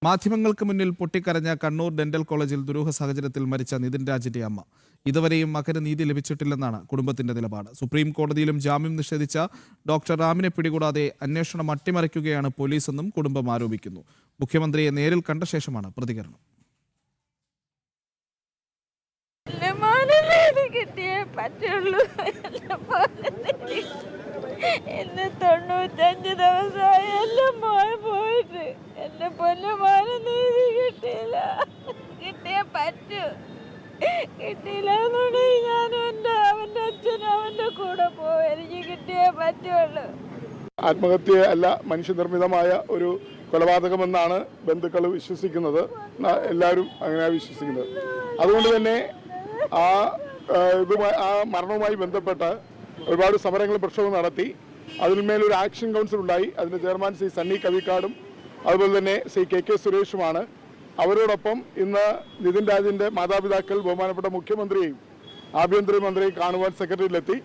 മാധ്യമങ്ങൾക്ക് മുന്നിൽ പൊട്ടിക്കരഞ്ഞ കണ്ണൂർ ഡെന്റൽ കോളേജിൽ ദുരൂഹ സാഹചര്യത്തിൽ മരിച്ച നിതിൻ രാജിന്റെ അമ്മ. ഇതുവരെയും മകന് നീതി ലഭിച്ചിട്ടില്ലെന്നാണ് കുടുംബത്തിന്റെ നിലപാട്. സുപ്രീം കോടതിയിലും ജാമ്യം നിഷേധിച്ച ഡോക്ടർ റാമിനെ പിടികൂടാതെ അന്വേഷണം അട്ടിമറിക്കുകയാണ് പോലീസെന്നും കുടുംബം ആരോപിക്കുന്നു. മുഖ്യമന്ത്രിയെ നേരിൽ കണ്ട ശേഷമാണ് പ്രതികരണം. എന്നെ 95 ദിവസമായി എല്ലാം പോയിട്ട് എന്റെ പൊന്നുമാനെ നീതി കിട്ടിയില്ല. കിട്ടിയേ പറ്റൂ. കിട്ടിയില്ല എന്നുണ്ടെങ്കിൽ ഞാനും അവന്റെ അച്ഛനും അവന്റെ കൂടെ പോകും. എനിക്ക് കിട്ടിയേ പറ്റുള്ളൂ. ആത്മഹത്യ അല്ല, മനുഷ്യനിർമ്മിതമായ ഒരു കൊലപാതകമെന്നാണ് ബന്ധുക്കൾ വിശ്വസിക്കുന്നത്. എല്ലാവരും അങ്ങനെയാണ് വിശ്വസിക്കുന്നത്. അതുകൊണ്ട് തന്നെ ആ മരണവുമായി ബന്ധപ്പെട്ട് ഒരുപാട് സമരങ്ങളും പ്രക്ഷോഭം നടത്തി. അതിന്മേലൊരു ആക്ഷൻ കൗൺസിൽ ഉണ്ടായി. അതിൻ്റെ ചെയർമാൻ ശ്രീ സണ്ണി കവിക്കാടും അതുപോലെ തന്നെ ശ്രീ കെ സുരേഷുമാണ്. അവരോടൊപ്പം ഇന്ന് നിതിൻ രാജിൻ്റെ മാതാപിതാക്കൾ ബഹുമാനപ്പെട്ട മുഖ്യമന്ത്രിയെയും ആഭ്യന്തരമന്ത്രിയെയും കാണുവാൻ സെക്രട്ടറിയിലെത്തി.